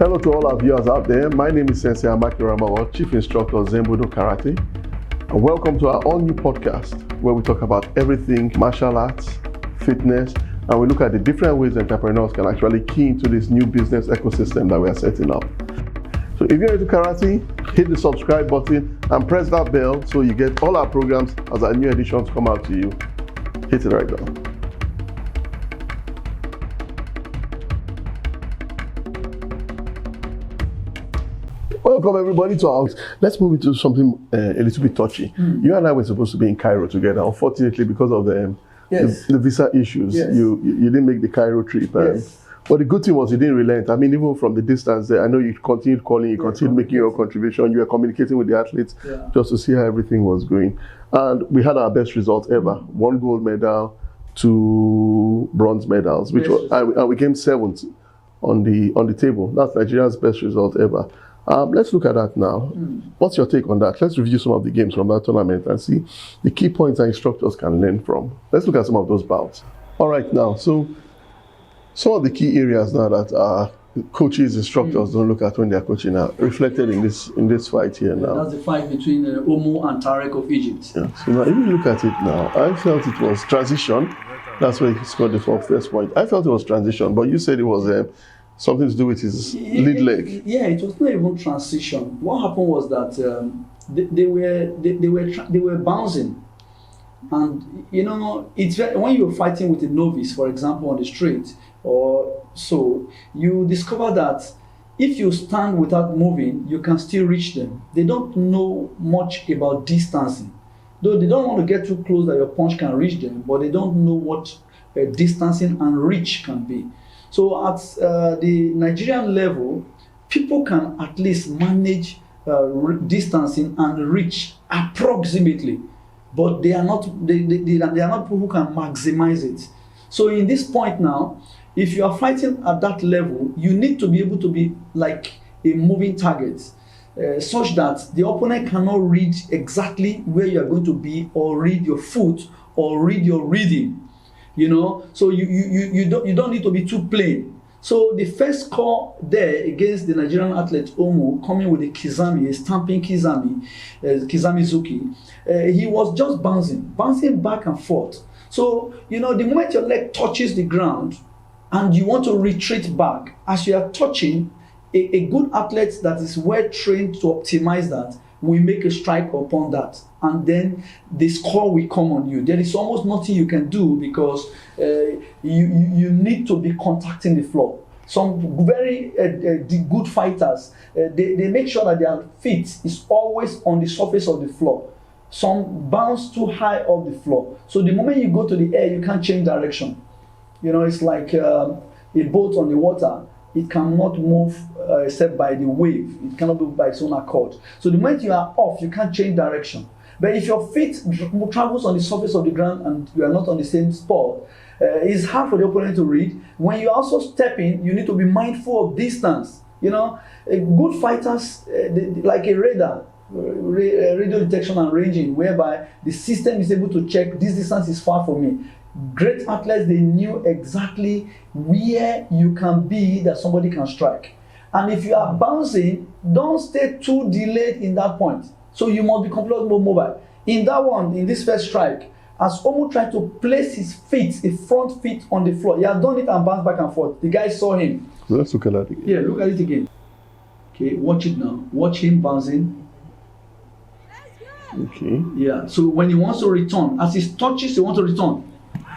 Hello to all our viewers out there. My name is Sensei Amakiramawa, Chief Instructor Zen Budo Karate, and welcome to our all-new podcast where we talk about everything martial arts, fitness, and we look at the different ways entrepreneurs can actually key into this new business ecosystem that we are setting up. So if you're into karate, hit the subscribe button and press that bell so you get all our programs as our new editions come out to you. Hit it right now. Welcome everybody to our house. Let's move into something a little bit touchy. You and I were supposed to be in Cairo together. Unfortunately, because of the visa issues, you didn't make the Cairo trip. But the good thing was you didn't relent. I mean, even from the distance there, I know you continued calling, you continued making your contribution, you were communicating with the athletes just to see how everything was going. And we had our best result ever. 1 gold medal, 2 bronze medals, which was, and we came 7th on the table. That's Nigeria's best result ever. Let's look at that now. What's your take on that? Let's review some of the games from that tournament and see the key points that instructors can learn from. Let's look at some of those bouts. All right, now, so some of the key areas now that coaches, instructors don't look at when they're coaching are reflected in this fight here now. That's the fight between Omo and Tarek of Egypt. Yeah. So now, if you look at it now, I felt it was transition. That's where he scored the first point. I felt it was transition, but you said it was something to do with his lead leg. Yeah, it was not even transition. What happened was that they were bouncing, and you know, it's when you're fighting with a novice, for example, on the street or so, you discover that if you stand without moving, you can still reach them. They don't know much about distancing, though they don't want to get too close that your punch can reach them, but they don't know what distancing and reach can be. So at the Nigerian level, people can at least manage distancing and reach approximately, but they are not people who can maximize it. So in this point now, if you are fighting at that level, you need to be able to be like a moving target, such that the opponent cannot read exactly where you are going to be, or read your foot, or read your rhythm. You know, so you don't need to be too plain. So the first score there against the Nigerian athlete Omo, coming with a kizami, a stamping kizami, Zuki, he was just bouncing back and forth. So, you know, the moment your leg touches the ground and you want to retreat back, as you are touching, a good athlete that is well trained to optimize that will make a strike upon that, and then the score will come on you. There is almost nothing you can do because you need to be contacting the floor. Some very good fighters, they make sure that their feet is always on the surface of the floor. Some bounce too high off the floor. So the moment you go to the air, you can't change direction. You know, it's like a boat on the water. It cannot move except by the wave. It cannot move by its own accord. So the moment you are off, you can't change direction. But if your feet travels on the surface of the ground and you are not on the same spot, it's hard for the opponent to read. When you also step in, you need to be mindful of distance. You know, good fighters, like a radar, radio detection and ranging, whereby the system is able to check this distance is far from me. Great athletes, they knew exactly where you can be that somebody can strike. And if you are bouncing, don't stay too delayed in that point. So you must be completely mobile. In that one, in this first strike, as Omo tried to place his feet, his front feet on the floor, he had done it and bounced back and forth. The guy saw him. Let's look at that again. Yeah, look at it again. Okay, watch it now. Watch him bouncing. Okay. Yeah, so when he wants to return, as he touches, he wants to return.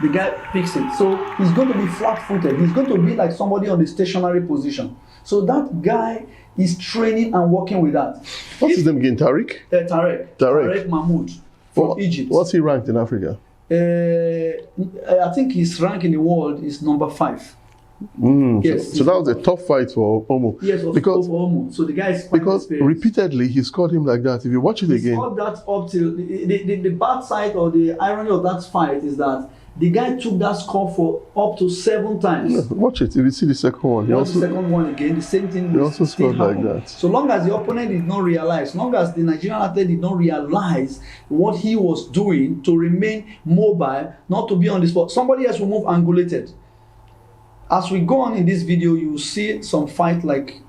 The guy picks it. So he's going to be flat-footed. He's going to be like somebody on the stationary position. So that guy is training and working with that. What's his name again? Tarek? Tarek Mahmoud from Egypt. What's he ranked in Africa? I think his rank in the world is number 5. Yes. So that was a tough fight for Omo. Yes, it was tough for Omo. So the guy is because repeatedly he scored him like that. If you watch it again, he scored that up till the bad side or the irony of that fight is that the guy took that score for up to 7 times. Yeah, watch it. If you see the second one, the second one again, the same thing. He also scored like that. So long as the opponent did not realize, long as the Nigerian athlete did not realize what he was doing to remain mobile, not to be on the spot, somebody else will move angulated. As we go on in this video, you will see some fight like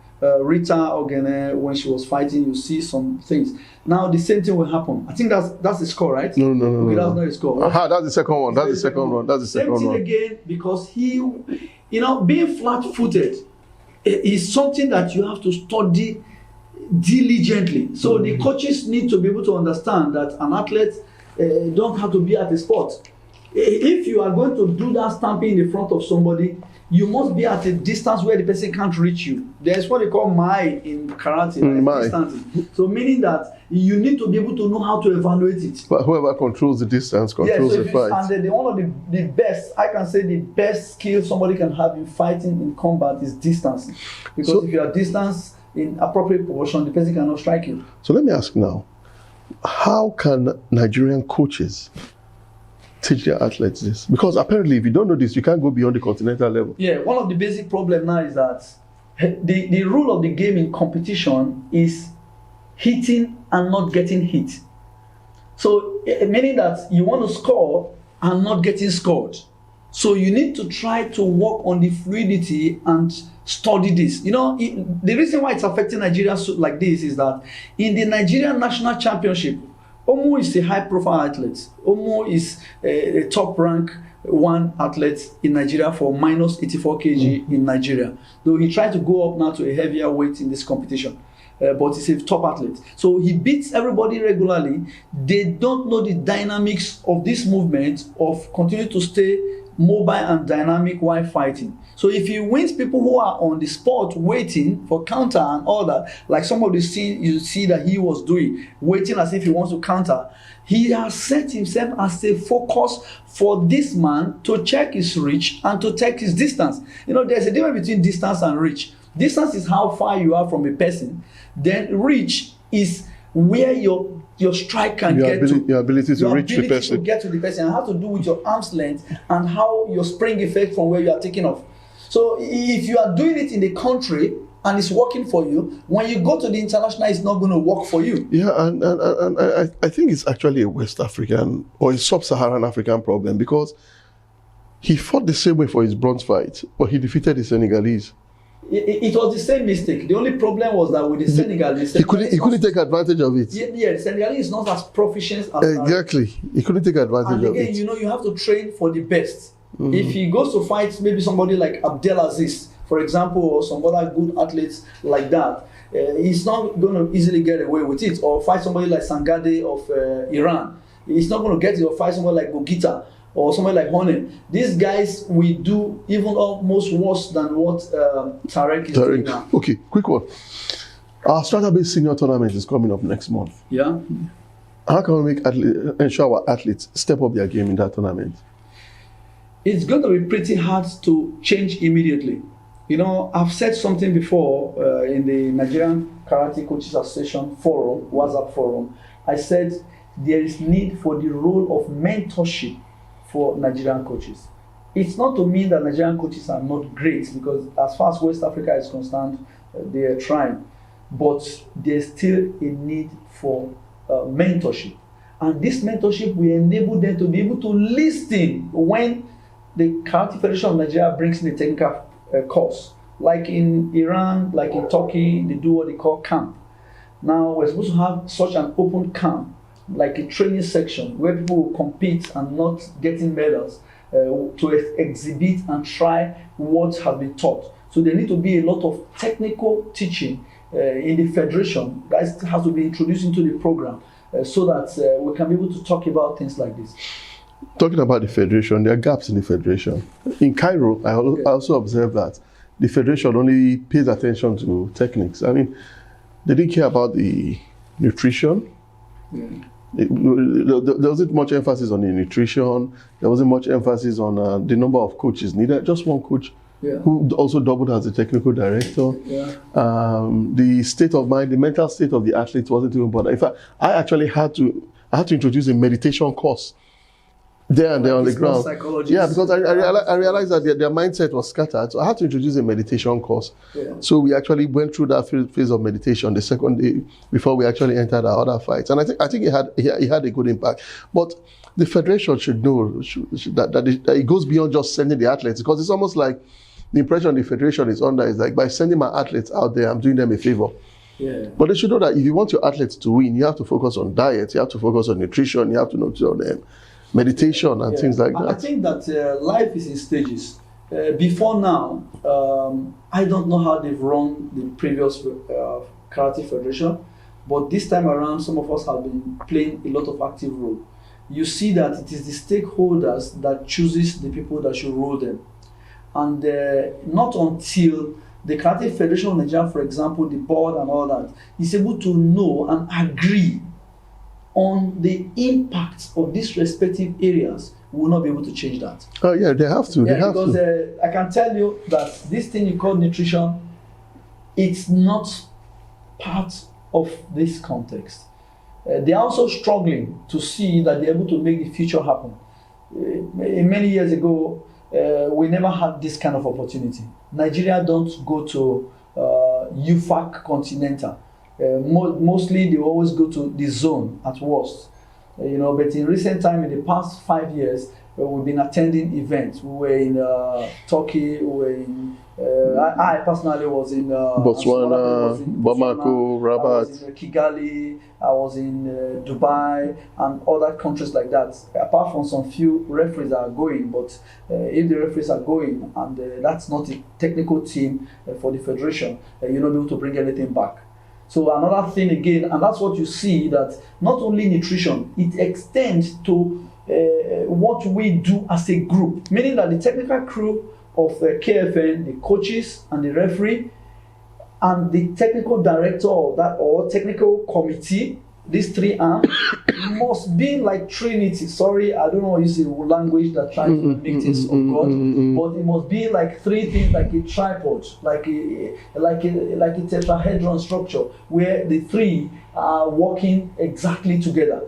Rita Ogene, when she was fighting, you see some things. Now the same thing will happen. I think that's the score, right? No. Okay, that's not the score. Aha, that's the second one. That's the second one. That's the second one. Same thing again, because he, being flat-footed is something that you have to study diligently. So the coaches need to be able to understand that an athlete don't have to be at a spot. If you are going to do that stamping in the front of somebody, you must be at a distance where the person can't reach you. There's what they call mai in karate, distancing. So meaning that you need to be able to know how to evaluate it. But whoever controls the distance controls the fight. And one of the best, I can say the best skill somebody can have in fighting in combat is distancing. Because if you are distance in appropriate proportion, the person cannot strike you. So let me ask now, how can Nigerian coaches teach their athletes this? Because apparently if you don't know this, you can't go beyond the continental level. Yeah, one of the basic problems now is that the rule of the game in competition is hitting and not getting hit. So meaning that you want to score and not getting scored. So you need to try to work on the fluidity and study this. The reason why it's affecting Nigeria like this is that in the Nigerian National Championship, Omo is a high-profile athlete. Omo is a top-rank one athlete in Nigeria for minus 84 kg in Nigeria. Though he tried to go up now to a heavier weight in this competition. But he's a top athlete. So he beats everybody regularly. They don't know the dynamics of this movement of continue to stay mobile and dynamic while fighting. So if he wins people who are on the spot waiting for counter and all that, like some of the scenes you see that he was doing, waiting as if he wants to counter, he has set himself as a focus for this man to check his reach and to check his distance. There's a difference between distance and reach. Distance is how far you are from a person. Then reach is where your strike can get to. Your ability to reach the person. To get to the person, and how to do with your arm's length and how your spring effect from where you are taking off. So if you are doing it in the country and it's working for you, when you go to the international, it's not going to work for you. Yeah, and I think it's actually a West African or a sub-Saharan African problem, because he fought the same way for his bronze fight, but he defeated the Senegalese. It was the same mistake. The only problem was that with the Senegalese, he couldn't take advantage of it. Yeah, the Senegalese is not as proficient as exactly. He couldn't take advantage of it. And again, you have to train for the best. If he goes to fight maybe somebody like Abdelaziz, for example, or some other good athletes like that, he's not going to easily get away with it. Or fight somebody like Sangade of Iran, he's not going to get it. Or fight somebody like Gogita or somebody like Hone. These guys will do even almost worse than what Tarek is doing now. Okay, quick one. Our strata-based senior tournament is coming up next month. Yeah. How can we ensure our athletes step up their game in that tournament? It's going to be pretty hard to change immediately. I've said something before in the Nigerian Karate Coaches Association forum, WhatsApp forum. I said there is need for the role of mentorship for Nigerian coaches. It's not to mean that Nigerian coaches are not great, because as far as West Africa is concerned, they are trying. But there's still a need for mentorship. And this mentorship will enable them to be able to listen when the Karate Federation of Nigeria brings in a technical course. Like in Iran, like in Turkey, they do what they call camp. Now, we're supposed to have such an open camp, like a training section where people will compete and not getting medals to exhibit and try what has been taught. So there need to be a lot of technical teaching in the federation that has to be introduced into the program so that we can be able to talk about things like this. Talking about the federation, there are gaps in the federation. In Cairo, I also observed that the federation only pays attention to techniques. I mean, they didn't care about the nutrition. Yeah. There wasn't much emphasis on the nutrition. There wasn't much emphasis on the number of coaches needed. Just one coach who also doubled as the technical director. Yeah. The state of mind, the mental state of the athletes wasn't even bothered. In fact, I actually had to introduce a meditation course there and there on the ground. Yeah, because I realized that their mindset was scattered. So I had to introduce a meditation course. Yeah. So we actually went through that phase of meditation the second day before we actually entered our other fights. And I think it had a good impact. But the federation should know that it goes beyond just sending the athletes, because it's almost like the impression the federation is under is like, by sending my athletes out there, I'm doing them a favor. Yeah. But they should know that if you want your athletes to win, you have to focus on diet, you have to focus on nutrition, you have to know meditation and things like that. I think that life is in stages. Before now, I don't know how they've run the previous karate federation, but this time around, some of us have been playing a lot of active role. You see that it is the stakeholders that chooses the people that should rule them. And not until the Karate Federation of Nigeria, for example, the board and all that, is able to know and agree on the impact of these respective areas, we will not be able to change that. Oh yeah, they have to. Because I can tell you that this thing you call nutrition, it's not part of this context. They're also struggling to see that they're able to make the future happen. Many years ago, we never had this kind of opportunity. Nigeria don't go to UFAK continental. Mostly they always go to the zone at worst. But in recent time, in the past 5 years, we've been attending events. We were in Turkey, we were in, I personally was in Botswana, Bamako, Rabat. I was in Kigali, I was in Dubai, and other countries like that. Apart from some few referees that are going, but if the referees are going, and that's not a technical team for the federation, you're not able to bring anything back. So another thing again, and that's what you see, that not only nutrition, it extends to what we do as a group, meaning that the technical crew of KFN, the coaches and the referee, and the technical director of that or technical committee, these three arms, must be like Trinity. Sorry, I don't know use the language that tries to make things of God, but it must be like three things, like a tripod, like a tetrahedron structure, where the three are working exactly together.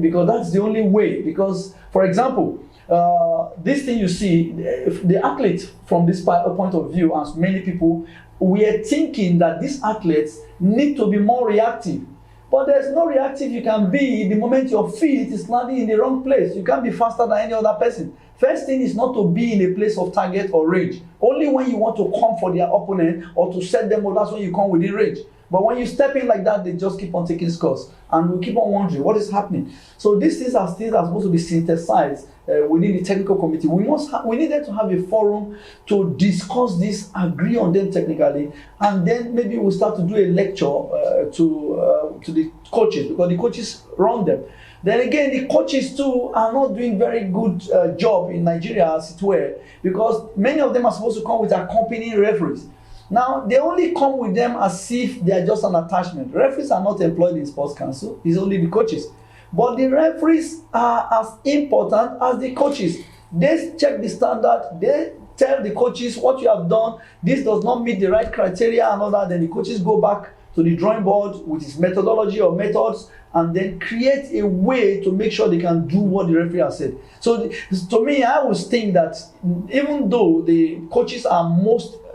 Because that's the only way. Because, for example, this thing you see, the athletes from this point of view, as many people, we are thinking that these athletes need to be more reactive. But there's no reactive you can be the moment your feet is landing in the wrong place. You can't be faster than any other person. First thing is not to be in a place of target or range. Only when you want to come for their opponent or to set them up, that's when you come within range. But when you step in like that, they just keep on taking scores. And we keep on wondering, what is happening? So these things are supposed to be synthesized within the technical committee. We needed to have a forum to discuss this, agree on them technically, and then maybe we'll start to do a lecture to the coaches, because the coaches run them. Then again, the coaches too are not doing very good job in Nigeria, as it were, because many of them are supposed to come with accompanying referees. Now, they only come with them as if they are just an attachment. Referees are not employed in sports council, it's only the coaches. But the referees are as important as the coaches. They check the standard, they tell the coaches what you have done, this does not meet the right criteria and all that. Then the coaches go back to the drawing board with his methodology or methods, and then create a way to make sure they can do what the referee has said. So to me, I always think that even though the coaches are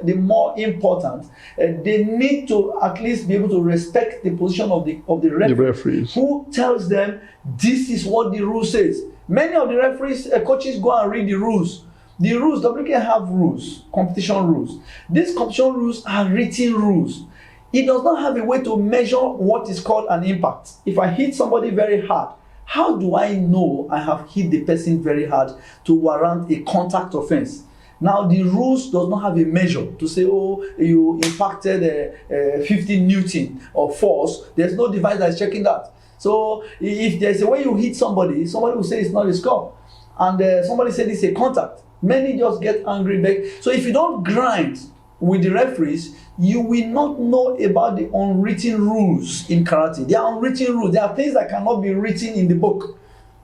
the more important, they need to at least be able to respect the position of the referees, who tells them this is what the rule says. Many of the referees, coaches go and read the rules. The rules, WK have rules, competition rules. These competition rules are written rules. It does not have a way to measure what is called an impact. If I hit somebody very hard, how do I know I have hit the person very hard to warrant a contact offense? Now, the rules does not have a measure to say, oh, you impacted 50 Newton of force. There's no device that is checking that. So if there's a way you hit somebody will say it's not a score. And somebody said it's a contact. Many just get angry back. So if you don't grind with the referees, you will not know about the unwritten rules in karate. There are unwritten rules. There are things that cannot be written in the book.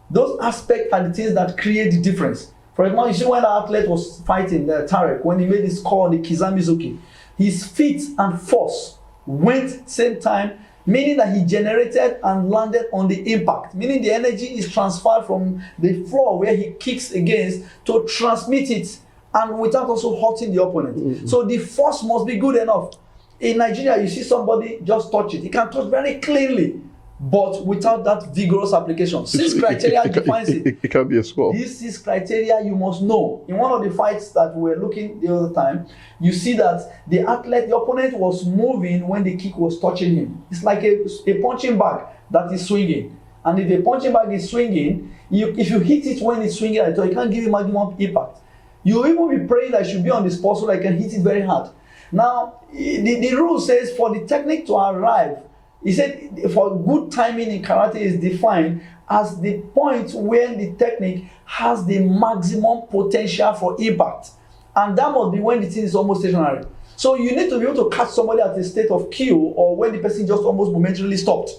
Those aspects are the things that create the difference. For example, you see when the athlete was fighting Tarek, when he made his call on the Kizamizuki, his feet and force went same time, meaning that he generated and landed on the impact, meaning the energy is transferred from the floor where he kicks against to transmit it, and without also hurting the opponent. So the force must be good enough. In Nigeria, you see somebody just touch it. He can touch very cleanly. but without that vigorous application. 6 criteria defines it. It can be a score. These 6 criteria you must know. In one of the fights that we were looking the other time, you see that the opponent was moving when the kick was touching him. It's like a punching bag that is swinging. And if a punching bag is swinging, if you hit it when it's swinging, it can't give you maximum impact. You even be praying that it should be on the spot so that you can hit it very hard. Now, the rule says for the technique to arrive, he said for good timing in karate is defined as the point where the technique has the maximum potential for impact. And that must be when the thing is almost stationary. So you need to be able to catch somebody at a state of kill or when the person just almost momentarily stopped.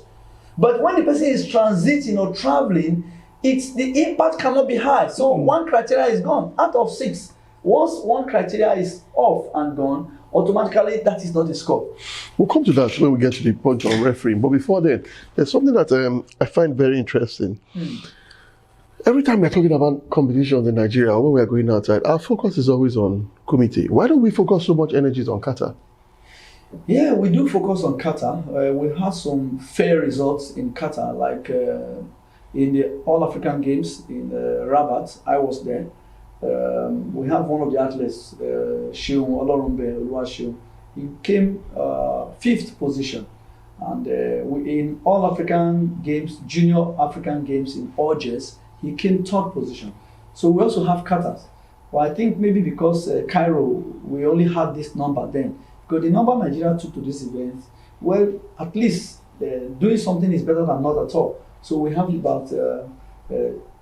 But when the person is transiting or traveling, the impact cannot be high. So 1 criteria is gone out of 6. Once 1 criteria is off and gone, automatically that is not a score. We'll come to that when we get to the point on refereeing. But before then, there's something that I find very interesting. Every time we're talking about competitions in Nigeria, when we're going outside, our focus is always on committee. Why don't we focus so much energy on kata? Yeah, we do focus on kata. We had some fair results in kata, like in the All African Games in Rabat. I was there. We have one of the athletes, Shihan Segun Abode. He came 5th position, and in All African Games, Junior African Games in Algiers, he came 3rd position. So we also have katas. Well, I think maybe because Cairo, we only had this number then. Because the number Nigeria took to this event, well, at least doing something is better than not at all. So we have about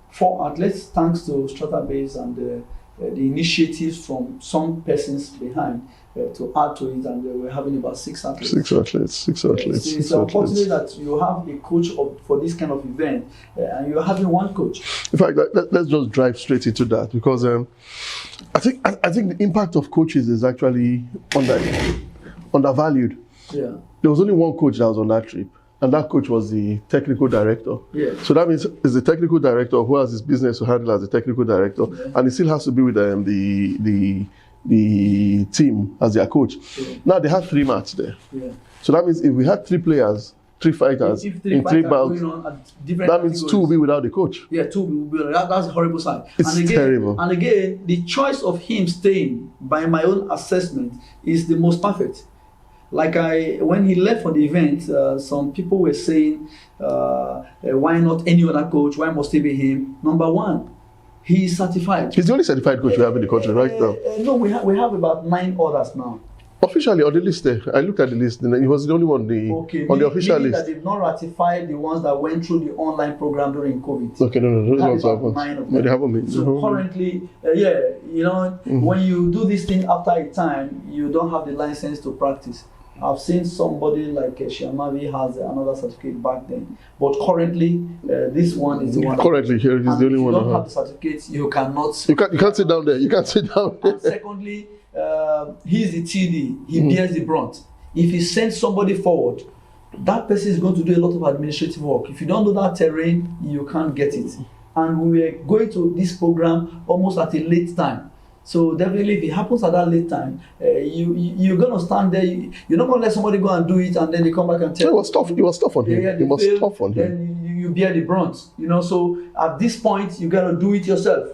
4 athletes, thanks to Strata Base and the initiatives from some persons behind to add to it, and we're having about 6 athletes. 6 athletes. It's unfortunate that you have a coach for this kind of event, and you're having 1 coach. In fact, let's just drive straight into that, because I think the impact of coaches is actually undervalued. Yeah. There was only 1 coach that was on that trip, and that coach was the technical director. Yeah. So that means it's the technical director who has his business to handle as the technical director, and he still has to be with the team as their coach. Yeah. Now they have 3 mats there. Yeah. So that means if we had 3 players, 3 fighters in 3 bouts, that means 2 will be without the coach. Yeah, 2 will be without. That's a horrible sign. It's terrible. And again, the choice of him staying, by my own assessment, is the most perfect. Like when he left for the event, some people were saying, why not any other coach? Why must it be him? Number 1, he is certified. He's the only certified coach we have in the country right now. No, we have about 9 others now. Officially on the list there, I looked at the list, and he was the only one on the official list. That they've not ratified the ones that went through the online program during COVID. Okay, no, those ones haven't. 9 of them. No, they haven't been. So currently, when you do this thing after a time, you don't have the license to practice. I've seen somebody like Shiamavi has another certificate back then, but currently this one is the one. Currently, here is the only one. If you don't have the certificate, you cannot. You can't sit down there. You can't sit down there. And secondly, he's the TD. He bears the brunt. If he sends somebody forward, that person is going to do a lot of administrative work. If you don't know that terrain, you can't get it. And we were going to this program almost at a late time. So definitely, if it happens at that late time, you're going to stand there. You're not going to let somebody go and do it, and then they come back and tell. It was tough. It was tough on him. It was tough on him. Then you bear the brunt. So at this point, you got to do it yourself.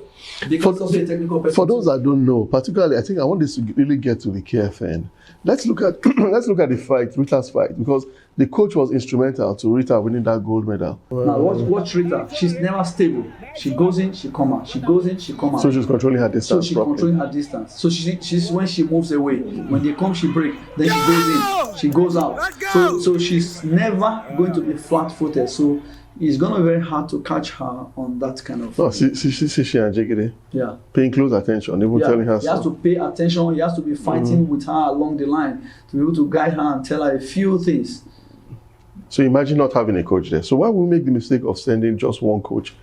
Because of the technical person. For those that don't know, particularly, I think I want this to really get to the KFN. Let's look at the fight, Rita's fight, because the coach was instrumental to Rita winning that gold medal. Now watch Rita. She's never stable. She goes in, she come out. She goes in, she come out. So she's controlling her distance. Controlling her distance. So she's when she moves away. When they come, she breaks. Then she goes in. She goes out. So she's never going to be flat-footed. So it's going to be very hard to catch her on that kind of. No, she and Jiggy. Yeah. Paying close attention, even telling her. He has to pay attention. He has to be fighting with her along the line to be able to guide her and tell her a few things. So imagine not having a coach there. So why would we make the mistake of sending just 1 coach?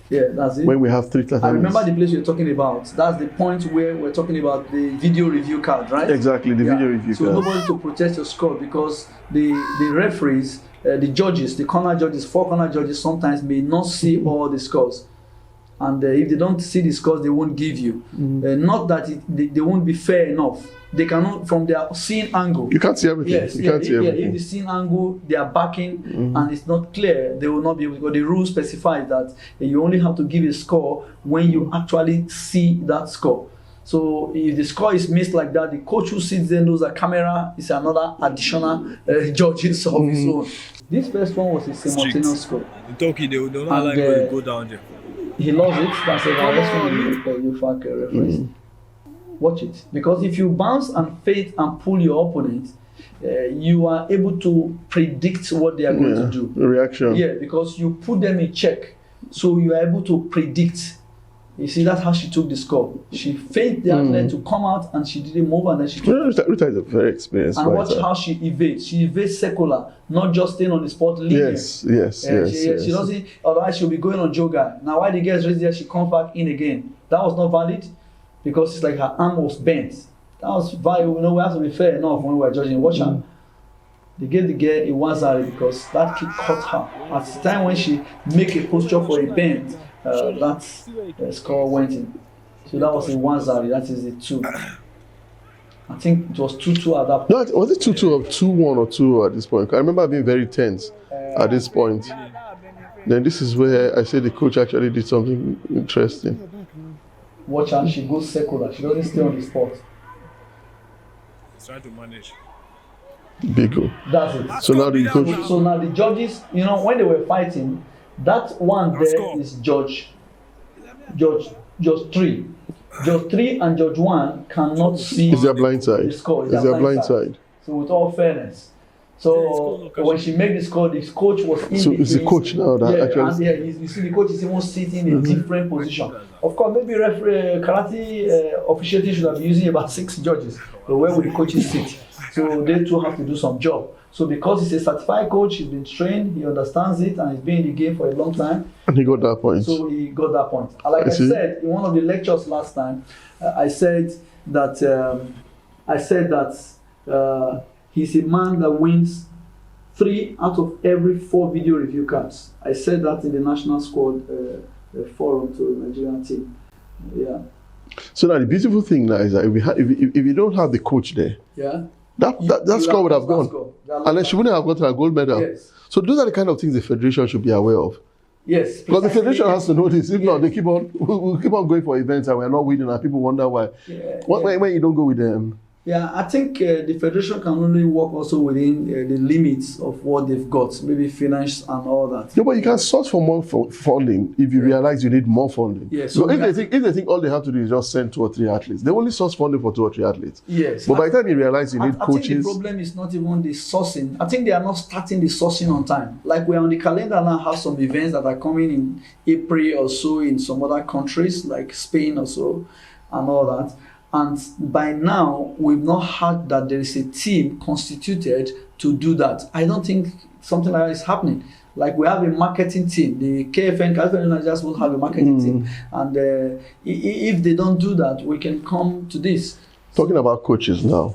Yeah, that's it. When we have 3 tattoos. I remember the place you're talking about. That's the point where we're talking about the video review card, right? Exactly, the video review card. So nobody to protest your score, because the referees, the judges, the corner judges, 4 corner judges sometimes may not see all the scores. And if they don't see the scores, they won't give you. Not that they won't be fair enough. They cannot, from their scene angle. You can't see everything. Yes, you can't see everything. If the scene angle, they are backing and it's not clear, they will not be able to. Because the rule specifies that you only have to give a score when you actually see that score. So if the score is missed like that, the coach who sits there knows that camera is another additional judges of his own. This first one was a simultaneous score. In Turkey, they don't allow anybody to go down there. He loves it. That's a UFAK reference. Watch it, because if you bounce and fade and pull your opponent, you are able to predict what they are going to do. The reaction. Yeah, because you put them in check, so you are able to predict. You see, that's how she took the score. She faked the athlete to come out, and she didn't move, and then she took Rita is a very experienced and watch fighter. how she evades. She evades secular, not just staying on the spot linear. Yes. She doesn't, otherwise she'll be going on Joga. Now, while the girl is raised there, she comes back in again. That was not valid because it's like her arm was bent. That was valid. We have to be fair enough when we're judging. Watch her. They gave the girl a one-zari because that kick caught her. At the time when she make a posture for a bend, that score went in. So that was a 1-0. That is a 2. I think it was 2-2 at that point. No, was it 2-2 or 2-1 or 2 at this point? I remember being very tense at this point. Then this is where I said the coach actually did something interesting. Watch her, she goes secular. She doesn't stay on the spot. He's trying to manage. Big goal. That's it. So now the coach. So now the judges, when they were fighting, that one there is Judge 3. Judge 3 and Judge 1 cannot see Is their blind side? the score. Is their blind side? So with all fairness. So when she made the score, the coach was in So the it's the coach now that actually. and you see the coach is even sitting in a different position. Of course, maybe referee karate officiating should have been using about 6 judges. But where would the coaches sit? So they too have to do some job. So because he's a certified coach, he's been trained, he understands it, and he's been in the game for a long time. And he got that point. So he got that point. Like I said in one of the lectures last time, I said that he's a man that wins 3 out of every 4 video review cards. I said that in the national squad forum to the Nigerian team. Yeah. So now the beautiful thing now is that if you don't have the coach there, that score would have gone. Unless she wouldn't have gotten a gold medal. Yes. So those are the kind of things the federation should be aware of. Yes. Because the federation has to know this. If not, they we'll keep on going for events and we're not winning and people wonder why. When you don't go with them. Yeah, I think the federation can only work also within the limits of what they've got, maybe finance and all that. No, but you can source for more funding if you realize you need more funding. Yes. So if they think all they have to do is just send 2 or 3 athletes, they only source funding for 2 or 3 athletes. Yes. But by the time you realize you need coaches. I think the problem is not even the sourcing. I think they are not starting the sourcing on time. Like we're on the calendar now, have some events that are coming in April or so in some other countries like Spain or so and all that. And by now, we've not heard that there is a team constituted to do that. I don't think something like that is happening. Like we have a marketing team. The KFN Technical will have a marketing team. And if they don't do that, we can come to this. Talking about coaches now,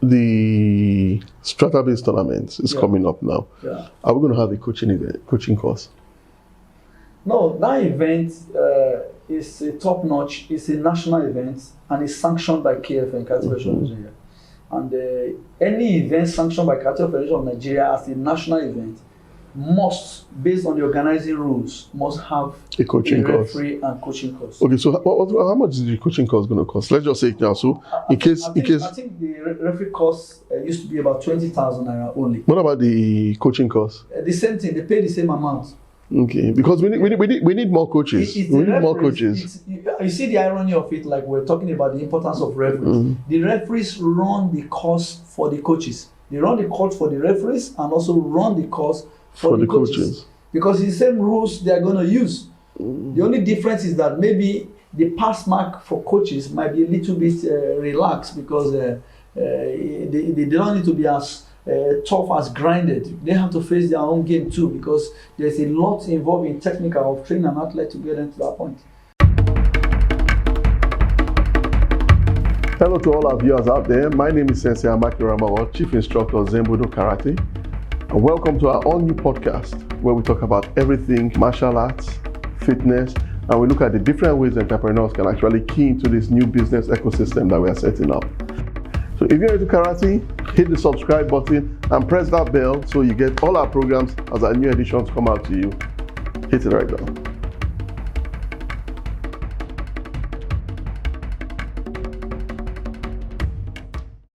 the strata-based tournament is coming up now. Yeah. Are we going to have a coaching course? No, that event is a top-notch. It's a national event and it's sanctioned by KFN Federation of Nigeria. And any event sanctioned by KFN Federation of Nigeria as a national event must, based on the organizing rules, must have a coaching course. Referee and coaching course. Okay, so how much is the coaching course going to cost? Let's just say it now. So I think the referee cost used to be about 20,000 naira only. What about the coaching course? The same thing. They pay the same amount. Okay, because we need more coaches. We need more coaches. You see the irony of it, like we're talking about the importance of referees. The referees run the course for the coaches. They run the course for the referees and also run the course for the coaches. Because it's the same rules they are going to use. The only difference is that maybe the pass mark for coaches might be a little bit relaxed because they don't need to be as tough as grinded. They have to face their own game too because there's a lot involved in technical of training an athlete to get them to that point. Hello to all our viewers out there. My name is Sensei Amaki Ramawa, Chief Instructor Zen Budo Karate, and welcome to our all-new podcast where we talk about everything martial arts, fitness, and we look at the different ways entrepreneurs can actually key into this new business ecosystem that we are setting up. So if you're into karate, hit the subscribe button and press that bell so you get all our programs as our new editions come out to you. Hit it right now.